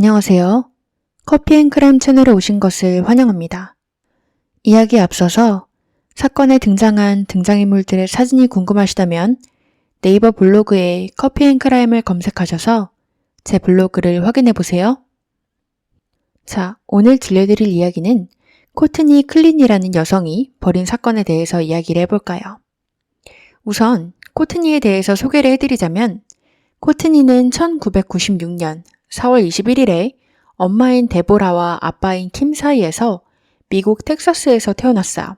안녕하세요. 커피앤크램 채널에 오신 것을 환영합니다. 이야기에 앞서서 사건에 등장한 등장인물들의 사진이 궁금하시다면 네이버 블로그에 커피앤크라임을 검색하셔서 제 블로그를 확인해보세요. 자, 오늘 들려드릴 이야기는 코트니 클린이라는 여성이 벌인 사건에 대해서 이야기를 해볼까요? 우선 코트니에 대해서 소개를 해드리자면 코트니는 1996년 4월 21일에 엄마인 데보라와 아빠인 킴 사이에서 미국 텍사스에서 태어났어요.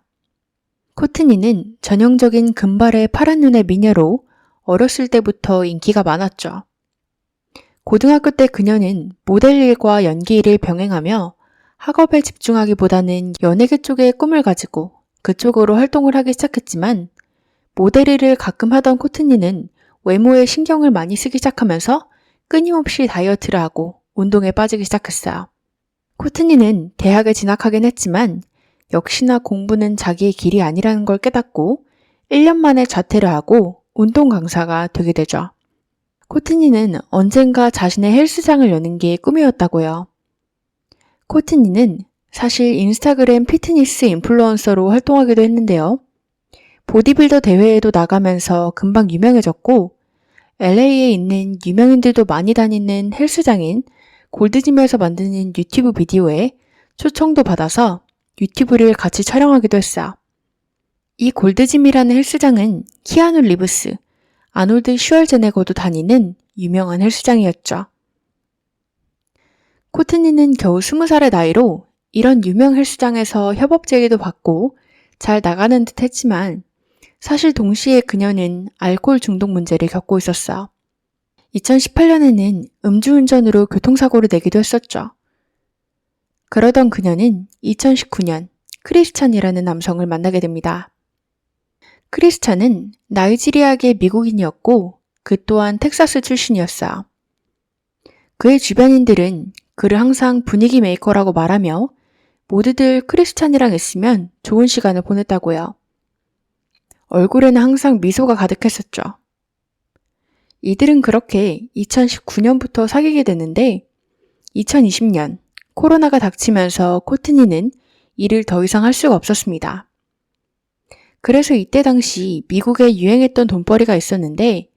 코트니는 전형적인 금발의 파란 눈의 미녀로 어렸을 때부터 인기가 많았죠. 고등학교 때 그녀는 모델 일과 연기 일을 병행하며 학업에 집중하기보다는 연예계 쪽의 꿈을 가지고 그쪽으로 활동을 하기 시작했지만 모델 일을 가끔 하던 코트니는 외모에 신경을 많이 쓰기 시작하면서 끊임없이 다이어트를 하고 운동에 빠지기 시작했어요. 코트니는 대학에 진학하긴 했지만 역시나 공부는 자기의 길이 아니라는 걸 깨닫고 1년 만에 자퇴를 하고 운동 강사가 되게 되죠. 코트니는 언젠가 자신의 헬스장을 여는 게 꿈이었다고요. 코트니는 사실 인스타그램 피트니스 인플루언서로 활동하기도 했는데요. 보디빌더 대회에도 나가면서 금방 유명해졌고 LA에 있는 유명인들도 많이 다니는 헬스장인 골드짐에서 만드는 유튜브 비디오에 초청도 받아서 유튜브를 같이 촬영하기도 했어요. 이 골드짐이라는 헬스장은 키아누 리브스, 아놀드 슈왈제네거도 다니는 유명한 헬스장이었죠. 코트니는 겨우 20살의 나이로 이런 유명 헬스장에서 협업 제의도 받고 잘 나가는 듯 했지만 사실 동시에 그녀는 알코올 중독 문제를 겪고 있었어요. 2018년에는 음주운전으로 교통사고를 내기도 했었죠. 그러던 그녀는 2019년 크리스찬이라는 남성을 만나게 됩니다. 크리스찬은 나이지리아계 미국인이었고 그 또한 텍사스 출신이었어요. 그의 주변인들은 그를 항상 분위기 메이커라고 말하며 모두들 크리스찬이랑 있으면 좋은 시간을 보냈다고요. 얼굴에는 항상 미소가 가득했었죠. 이들은 그렇게 2019년부터 사귀게 됐는데 2020년 코로나가 닥치면서 코트니는 일을 더 이상 할 수가 없었습니다. 그래서 이때 당시 미국에 유행했던 돈벌이가 있었는데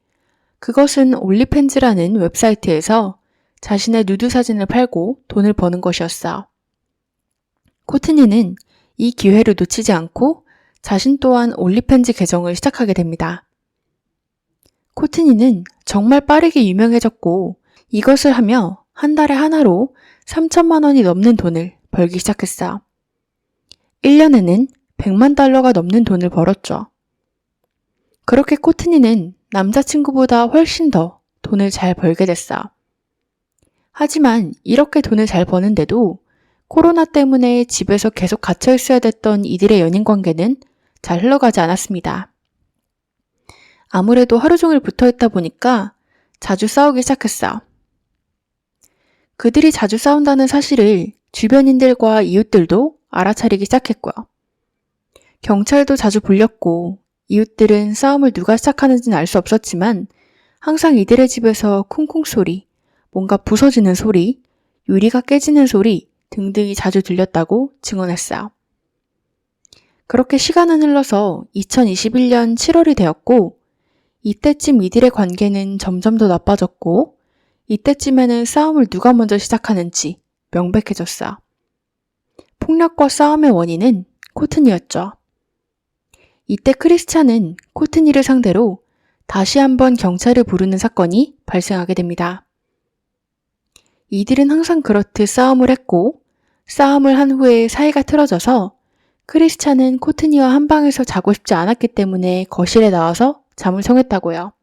그것은 올리팬즈라는 웹사이트에서 자신의 누드 사진을 팔고 돈을 버는 것이었어. 코트니는 이 기회를 놓치지 않고 자신 또한 올리팬즈 계정을 시작하게 됩니다. 코트니는 정말 빠르게 유명해졌고 이것을 하며 한 달에 하나로 3천만 원이 넘는 돈을 벌기 시작했어요. 1년에는 100만 달러가 넘는 돈을 벌었죠. 그렇게 코트니는 남자친구보다 훨씬 더 돈을 잘 벌게 됐어요. 하지만 이렇게 돈을 잘 버는데도 코로나 때문에 집에서 계속 갇혀 있어야 됐던 이들의 연인 관계는 잘 흘러가지 않았습니다. 아무래도 하루 종일 붙어 있다 보니까 자주 싸우기 시작했어요. 그들이 자주 싸운다는 사실을 주변인들과 이웃들도 알아차리기 시작했고요. 경찰도 자주 불렸고 이웃들은 싸움을 누가 시작하는지는 알 수 없었지만 항상 이들의 집에서 쿵쿵 소리, 뭔가 부서지는 소리, 유리가 깨지는 소리 등등이 자주 들렸다고 증언했어요. 그렇게 시간은 흘러서 2021년 7월이 되었고 이때쯤 이들의 관계는 점점 더 나빠졌고 이때쯤에는 싸움을 누가 먼저 시작하는지 명백해졌어요. 폭력과 싸움의 원인은 코트니였죠. 이때 크리스찬은 코트니를 상대로 다시 한번 경찰을 부르는 사건이 발생하게 됩니다. 이들은 항상 그렇듯 싸움을 했고 싸움을 한 후에 사이가 틀어져서 크리스찬은 코트니와 한 방에서 자고 싶지 않았기 때문에 거실에 나와서 잠을 청했다고요.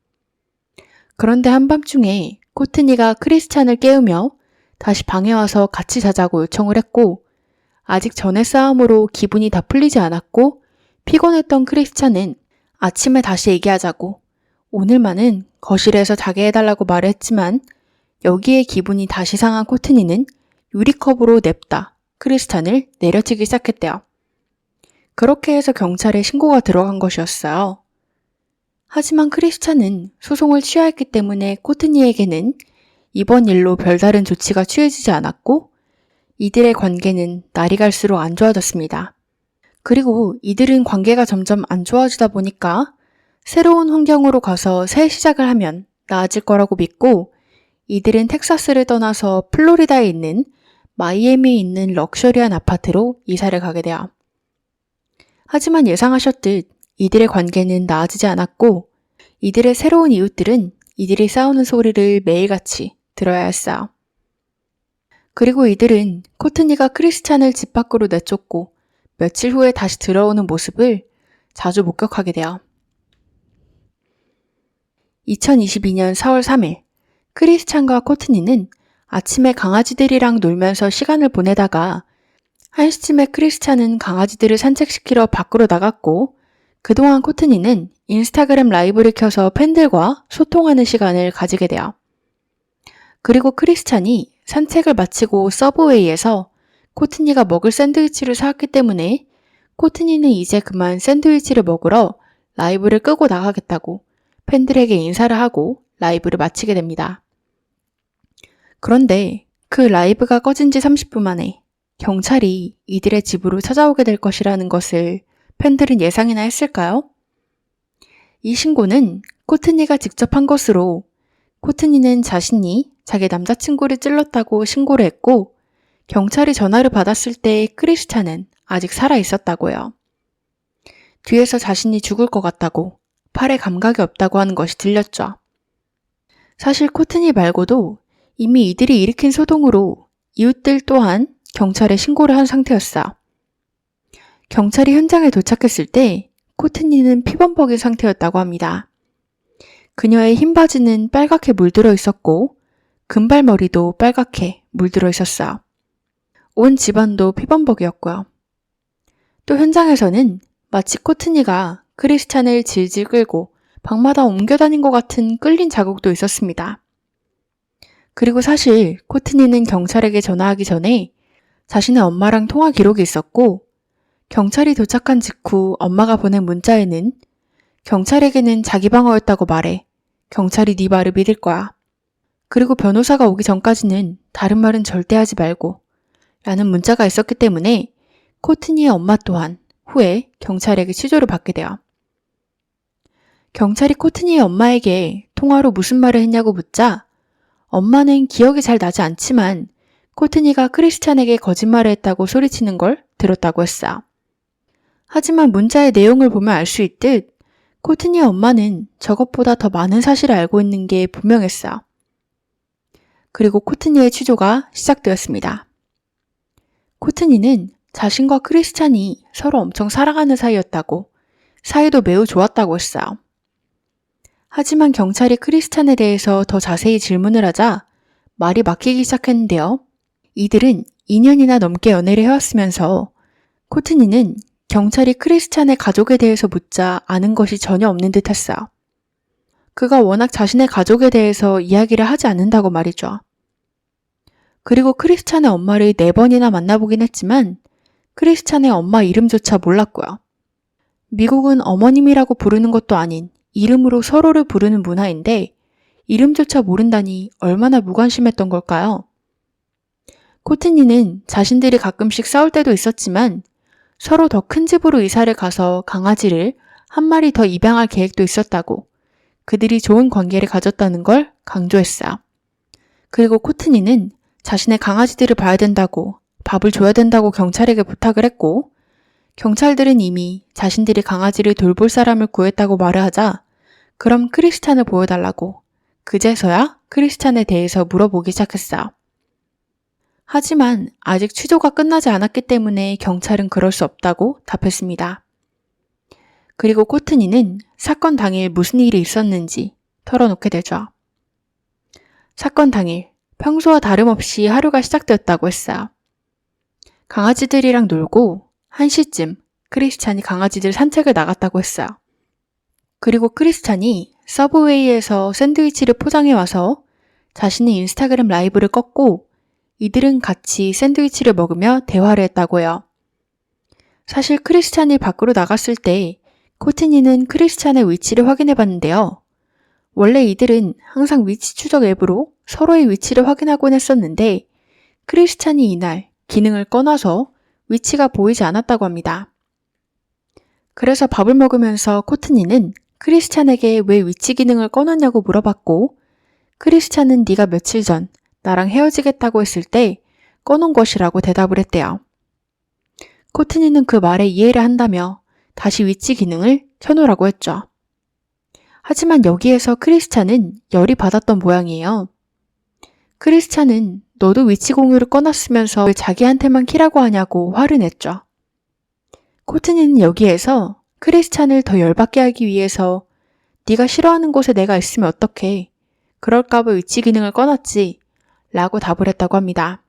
그런데 한밤중에 코트니가 크리스찬을 깨우며 다시 방에 와서 같이 자자고 요청을 했고 아직 전의 싸움으로 기분이 다 풀리지 않았고 피곤했던 크리스찬은 아침에 다시 얘기하자고 오늘만은 거실에서 자게 해달라고 말을 했지만 여기에 기분이 다시 상한 코트니는 유리컵으로 냅다 크리스찬을 내려치기 시작했대요. 그렇게 해서 경찰에 신고가 들어간 것이었어요. 하지만 크리스찬은 소송을 취하했기 때문에 코트니에게는 이번 일로 별다른 조치가 취해지지 않았고 이들의 관계는 날이 갈수록 안 좋아졌습니다. 그리고 이들은 관계가 점점 안 좋아지다 보니까 새로운 환경으로 가서 새 시작을 하면 나아질 거라고 믿고 이들은 텍사스를 떠나서 플로리다에 있는 마이애미에 있는 럭셔리한 아파트로 이사를 가게 돼요. 하지만 예상하셨듯 이들의 관계는 나아지지 않았고 이들의 새로운 이웃들은 이들이 싸우는 소리를 매일같이 들어야 했어요. 그리고 이들은 코트니가 크리스찬을 집 밖으로 내쫓고 며칠 후에 다시 들어오는 모습을 자주 목격하게 돼요. 2022년 4월 3일, 크리스찬과 코트니는 아침에 강아지들이랑 놀면서 시간을 보내다가 1시쯤에 크리스찬은 강아지들을 산책시키러 밖으로 나갔고 그동안 코트니는 인스타그램 라이브를 켜서 팬들과 소통하는 시간을 가지게 돼요. 그리고 크리스찬이 산책을 마치고 서브웨이에서 코트니가 먹을 샌드위치를 사왔기 때문에 코트니는 이제 그만 샌드위치를 먹으러 라이브를 끄고 나가겠다고 팬들에게 인사를 하고 라이브를 마치게 됩니다. 그런데 그 라이브가 꺼진 지 30분 만에 경찰이 이들의 집으로 찾아오게 될 것이라는 것을 팬들은 예상이나 했을까요? 이 신고는 코트니가 직접 한 것으로 코트니는 자신이 자기 남자친구를 찔렀다고 신고를 했고 경찰이 전화를 받았을 때 크리스찬은 아직 살아 있었다고요. 뒤에서 자신이 죽을 것 같다고 팔에 감각이 없다고 하는 것이 들렸죠. 사실 코트니 말고도 이미 이들이 일으킨 소동으로 이웃들 또한 경찰에 신고를 한 상태였어요. 경찰이 현장에 도착했을 때 코트니는 피범벅인 상태였다고 합니다. 그녀의 흰 바지는 빨갛게 물들어 있었고 금발머리도 빨갛게 물들어 있었어요. 온 집안도 피범벅이었고요. 또 현장에서는 마치 코트니가 크리스찬을 질질 끌고 방마다 옮겨다닌 것 같은 끌린 자국도 있었습니다. 그리고 사실 코트니는 경찰에게 전화하기 전에 자신의 엄마랑 통화 기록이 있었고 경찰이 도착한 직후 엄마가 보낸 문자에는 경찰에게는 자기 방어였다고 말해. 경찰이 네 말을 믿을 거야. 그리고 변호사가 오기 전까지는 다른 말은 절대 하지 말고 라는 문자가 있었기 때문에 코트니의 엄마 또한 후에 경찰에게 취조를 받게 돼요. 경찰이 코트니의 엄마에게 통화로 무슨 말을 했냐고 묻자 엄마는 기억이 잘 나지 않지만 코트니가 크리스찬에게 거짓말을 했다고 소리치는 걸 들었다고 했어요. 하지만 문자의 내용을 보면 알 수 있듯 코트니의 엄마는 저것보다 더 많은 사실을 알고 있는 게 분명했어요. 그리고 코트니의 취조가 시작되었습니다. 코트니는 자신과 크리스찬이 서로 엄청 사랑하는 사이였다고, 사이도 매우 좋았다고 했어요. 하지만 경찰이 크리스찬에 대해서 더 자세히 질문을 하자 말이 막히기 시작했는데요. 이들은 2년이나 넘게 연애를 해왔으면서 코트니는 경찰이 크리스찬의 가족에 대해서 묻자 아는 것이 전혀 없는 듯 했어요. 그가 워낙 자신의 가족에 대해서 이야기를 하지 않는다고 말이죠. 그리고 크리스찬의 엄마를 4번이나 만나보긴 했지만 크리스찬의 엄마 이름조차 몰랐고요. 미국은 어머님이라고 부르는 것도 아닌 이름으로 서로를 부르는 문화인데 이름조차 모른다니 얼마나 무관심했던 걸까요? 코트니는 자신들이 가끔씩 싸울 때도 있었지만 서로 더 큰 집으로 이사를 가서 강아지를 한 마리 더 입양할 계획도 있었다고 그들이 좋은 관계를 가졌다는 걸 강조했어요. 그리고 코트니는 자신의 강아지들을 봐야 된다고 밥을 줘야 된다고 경찰에게 부탁을 했고 경찰들은 이미 자신들이 강아지를 돌볼 사람을 구했다고 말을 하자 그럼 크리스찬을 보여달라고 그제서야 크리스찬에 대해서 물어보기 시작했어요. 하지만 아직 취조가 끝나지 않았기 때문에 경찰은 그럴 수 없다고 답했습니다. 그리고 코트니는 사건 당일 무슨 일이 있었는지 털어놓게 되죠. 사건 당일 평소와 다름없이 하루가 시작되었다고 했어요. 강아지들이랑 놀고 1시쯤 크리스찬이 강아지들 산책을 나갔다고 했어요. 그리고 크리스찬이 서브웨이에서 샌드위치를 포장해 와서 자신의 인스타그램 라이브를 껐고 이들은 같이 샌드위치를 먹으며 대화를 했다고 해요. 사실 크리스찬이 밖으로 나갔을 때 코트니는 크리스찬의 위치를 확인해 봤는데요. 원래 이들은 항상 위치 추적 앱으로 서로의 위치를 확인하곤 했었는데 크리스찬이 이날 기능을 꺼놔서 위치가 보이지 않았다고 합니다. 그래서 밥을 먹으면서 코트니는 크리스찬에게 왜 위치 기능을 꺼놨냐고 물어봤고 크리스찬은 네가 며칠 전 나랑 헤어지겠다고 했을 때 꺼놓은 것이라고 대답을 했대요. 코트니는 그 말에 이해를 한다며 다시 위치 기능을 켜놓으라고 했죠. 하지만 여기에서 크리스찬은 열이 받았던 모양이에요. 크리스찬은 너도 위치 공유를 꺼놨으면서 왜 자기한테만 키라고 하냐고 화를 냈죠. 코트니는 여기에서 크리스찬을 더 열받게 하기 위해서 네가 싫어하는 곳에 내가 있으면 어떡해. 그럴까봐 위치 기능을 꺼놨지. 라고 답을 했다고 합니다.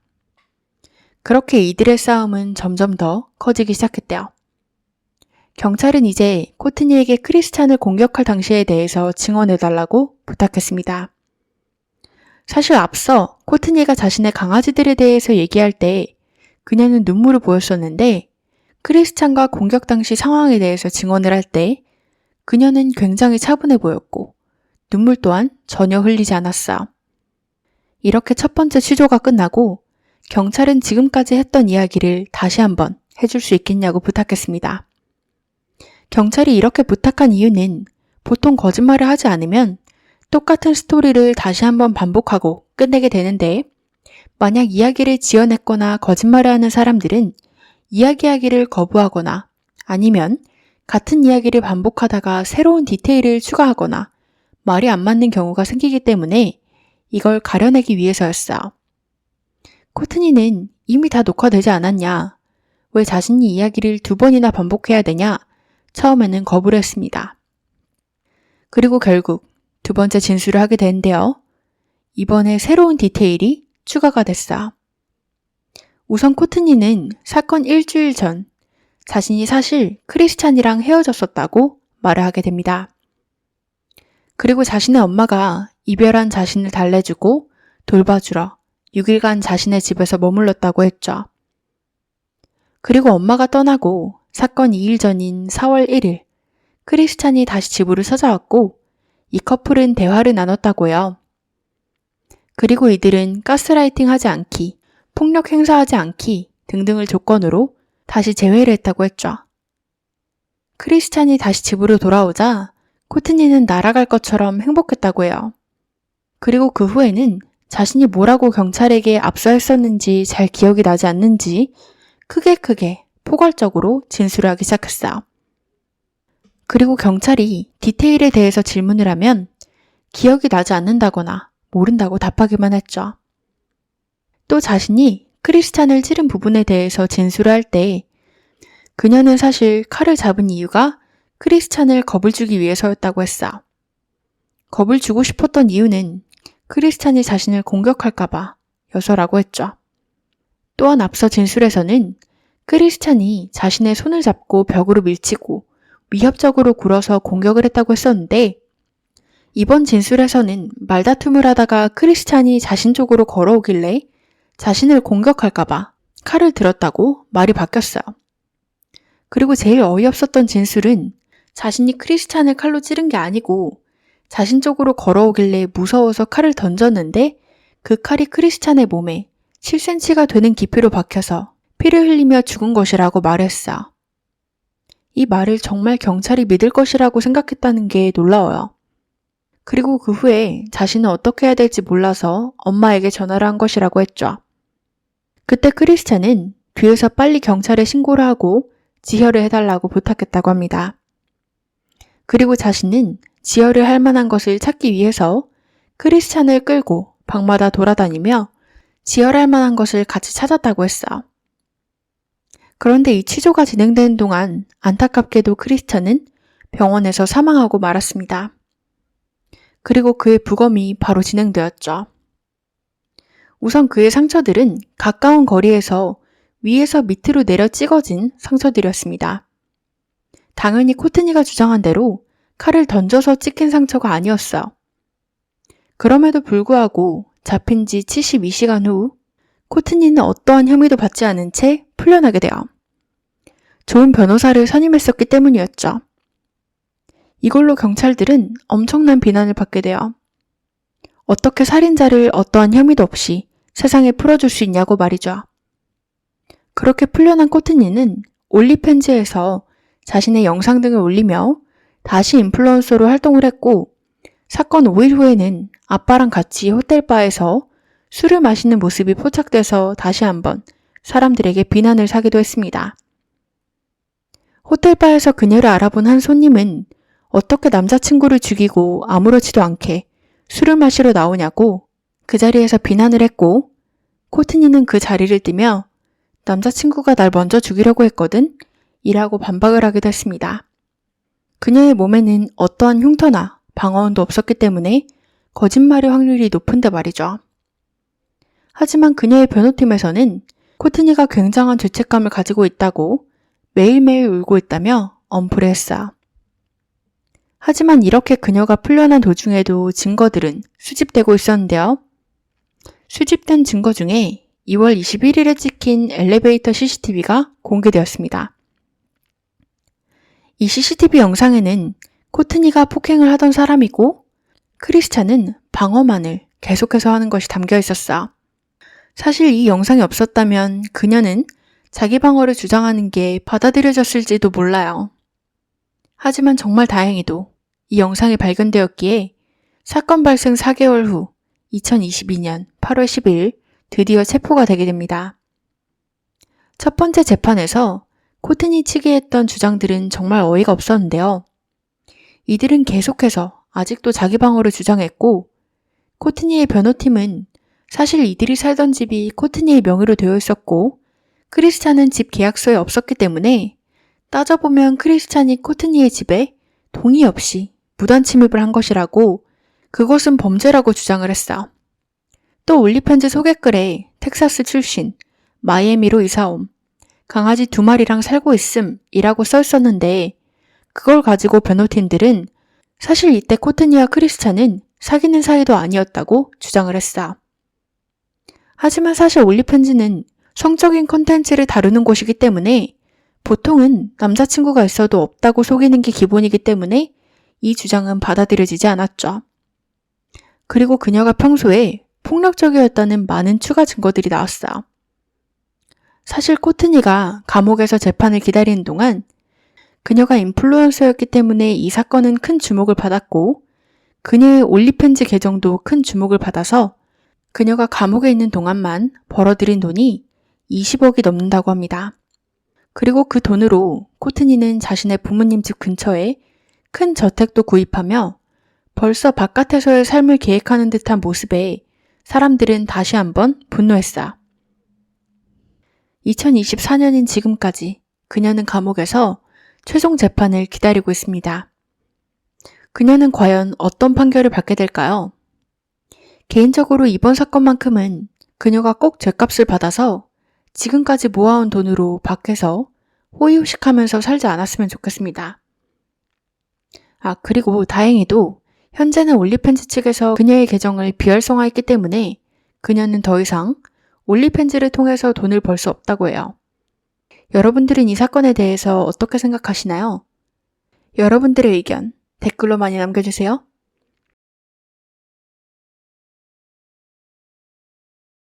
그렇게 이들의 싸움은 점점 더 커지기 시작했대요. 경찰은 이제 코트니에게 크리스찬을 공격할 당시에 대해서 증언해달라고 부탁했습니다. 사실 앞서 코트니가 자신의 강아지들에 대해서 얘기할 때 그녀는 눈물을 보였었는데 크리스찬과 공격 당시 상황에 대해서 증언을 할 때 그녀는 굉장히 차분해 보였고 눈물 또한 전혀 흘리지 않았어요. 이렇게 첫 번째 취조가 끝나고 경찰은 지금까지 했던 이야기를 다시 한번 해줄 수 있겠냐고 부탁했습니다. 경찰이 이렇게 부탁한 이유는 보통 거짓말을 하지 않으면 똑같은 스토리를 다시 한번 반복하고 끝내게 되는데 만약 이야기를 지어냈거나 거짓말을 하는 사람들은 이야기하기를 거부하거나 아니면 같은 이야기를 반복하다가 새로운 디테일을 추가하거나 말이 안 맞는 경우가 생기기 때문에 이걸 가려내기 위해서였어요. 코트니는 이미 다 녹화되지 않았냐? 왜 자신이 이야기를 2번이나 반복해야 되냐? 처음에는 거부를 했습니다. 그리고 결국 2번째 진술을 하게 되는데요. 이번에 새로운 디테일이 추가가 됐어요. 우선 코트니는 사건 일주일 전 자신이 사실 크리스찬이랑 헤어졌었다고 말을 하게 됩니다. 그리고 자신의 엄마가 이별한 자신을 달래주고 돌봐주러 6일간 자신의 집에서 머물렀다고 했죠. 그리고 엄마가 떠나고 사건 2일 전인 4월 1일 크리스찬이 다시 집으로 찾아왔고 이 커플은 대화를 나눴다고요. 그리고 이들은 가스라이팅 하지 않기, 폭력 행사하지 않기 등등을 조건으로 다시 재회를 했다고 했죠. 크리스찬이 다시 집으로 돌아오자 코트니는 날아갈 것처럼 행복했다고 해요. 그리고 그 후에는 자신이 뭐라고 경찰에게 압수했었는지 잘 기억이 나지 않는지 크게 포괄적으로 진술을 하기 시작했어요. 그리고 경찰이 디테일에 대해서 질문을 하면 기억이 나지 않는다거나 모른다고 답하기만 했죠. 또 자신이 크리스찬을 찌른 부분에 대해서 진술을 할 때 그녀는 사실 칼을 잡은 이유가 크리스찬을 겁을 주기 위해서였다고 했어. 겁을 주고 싶었던 이유는 크리스찬이 자신을 공격할까봐 여서라고 했죠. 또한 앞서 진술에서는 크리스찬이 자신의 손을 잡고 벽으로 밀치고 위협적으로 굴어서 공격을 했다고 했었는데 이번 진술에서는 말다툼을 하다가 크리스찬이 자신 쪽으로 걸어오길래 자신을 공격할까봐 칼을 들었다고 말이 바뀌었어요. 그리고 제일 어이없었던 진술은 자신이 크리스찬을 칼로 찌른 게 아니고 자신 쪽으로 걸어오길래 무서워서 칼을 던졌는데 그 칼이 크리스찬의 몸에 7cm가 되는 깊이로 박혀서 피를 흘리며 죽은 것이라고 말했어. 이 말을 정말 경찰이 믿을 것이라고 생각했다는 게 놀라워요. 그리고 그 후에 자신은 어떻게 해야 될지 몰라서 엄마에게 전화를 한 것이라고 했죠. 그때 크리스찬은 뒤에서 빨리 경찰에 신고를 하고 지혈을 해달라고 부탁했다고 합니다. 그리고 자신은 지혈을 할 만한 것을 찾기 위해서 크리스찬을 끌고 방마다 돌아다니며 지혈할 만한 것을 같이 찾았다고 했어. 그런데 이 취조가 진행되는 동안 안타깝게도 크리스찬은 병원에서 사망하고 말았습니다. 그리고 그의 부검이 바로 진행되었죠. 우선 그의 상처들은 가까운 거리에서 위에서 밑으로 내려 찍어진 상처들이었습니다. 당연히 코트니가 주장한 대로 칼을 던져서 찍힌 상처가 아니었어요. 그럼에도 불구하고 잡힌 지 72시간 후 코트니는 어떠한 혐의도 받지 않은 채 풀려나게 돼요. 좋은 변호사를 선임했었기 때문이었죠. 이걸로 경찰들은 엄청난 비난을 받게 돼요. 어떻게 살인자를 어떠한 혐의도 없이 세상에 풀어줄 수 있냐고 말이죠. 그렇게 풀려난 코트니는 올리팬즈에서 자신의 영상 등을 올리며 다시 인플루언서로 활동을 했고, 사건 5일 후에는 아빠랑 같이 호텔바에서 술을 마시는 모습이 포착돼서 다시 한번 사람들에게 비난을 사기도 했습니다. 호텔바에서 그녀를 알아본 한 손님은 어떻게 남자친구를 죽이고 아무렇지도 않게 술을 마시러 나오냐고 그 자리에서 비난을 했고, 코트니는 그 자리를 뜨며 남자친구가 날 먼저 죽이려고 했거든? 이라고 반박을 하기도 했습니다. 그녀의 몸에는 어떠한 흉터나 방어원도 없었기 때문에 거짓말의 확률이 높은데 말이죠. 하지만 그녀의 변호팀에서는 코트니가 굉장한 죄책감을 가지고 있다고 매일매일 울고 있다며 엄풀을 했어요. 하지만 이렇게 그녀가 풀려난 도중에도 증거들은 수집되고 있었는데요. 수집된 증거 중에 2월 21일에 찍힌 엘리베이터 CCTV가 공개되었습니다. 이 CCTV 영상에는 코트니가 폭행을 하던 사람이고 크리스찬은 방어만을 계속해서 하는 것이 담겨 있었어. 사실 이 영상이 없었다면 그녀는 자기 방어를 주장하는 게 받아들여졌을지도 몰라요. 하지만 정말 다행히도 이 영상이 발견되었기에 사건 발생 4개월 후 2022년 8월 10일 드디어 체포가 되게 됩니다. 첫 번째 재판에서 코트니 측이 했던 주장들은 정말 어이가 없었는데요. 이들은 계속해서 아직도 자기 방어를 주장했고, 코트니의 변호팀은 사실 이들이 살던 집이 코트니의 명의로 되어 있었고 크리스찬은 집 계약서에 없었기 때문에 따져보면 크리스찬이 코트니의 집에 동의 없이 무단 침입을 한 것이라고, 그것은 범죄라고 주장을 했어. 또 올리팬즈 소개글에 텍사스 출신, 마이애미로 이사옴, 강아지 2마리랑 살고 있음 이라고 써 있었는데, 그걸 가지고 변호팀들은 사실 이때 코트니와 크리스찬은 사귀는 사이도 아니었다고 주장을 했어. 하지만 사실 올리팬즈는 성적인 콘텐츠를 다루는 곳이기 때문에 보통은 남자친구가 있어도 없다고 속이는 게 기본이기 때문에 이 주장은 받아들여지지 않았죠. 그리고 그녀가 평소에 폭력적이었다는 많은 추가 증거들이 나왔어요. 사실 코트니가 감옥에서 재판을 기다리는 동안 그녀가 인플루언서였기 때문에 이 사건은 큰 주목을 받았고, 그녀의 올리팬즈 계정도 큰 주목을 받아서 그녀가 감옥에 있는 동안만 벌어들인 돈이 20억이 넘는다고 합니다. 그리고 그 돈으로 코트니는 자신의 부모님 집 근처에 큰 저택도 구입하며 벌써 바깥에서의 삶을 계획하는 듯한 모습에 사람들은 다시 한번 분노했어요. 2024년인 지금까지 그녀는 감옥에서 최종 재판을 기다리고 있습니다. 그녀는 과연 어떤 판결을 받게 될까요? 개인적으로 이번 사건만큼은 그녀가 꼭 죗값을 받아서 지금까지 모아온 돈으로 밖에서 호의호식하면서 살지 않았으면 좋겠습니다. 그리고 다행히도 현재는 올리팬즈 측에서 그녀의 계정을 비활성화했기 때문에 그녀는 더 이상 올리팬즈를 통해서 돈을 벌 수 없다고 해요. 여러분들은 이 사건에 대해서 어떻게 생각하시나요? 여러분들의 의견 댓글로 많이 남겨주세요.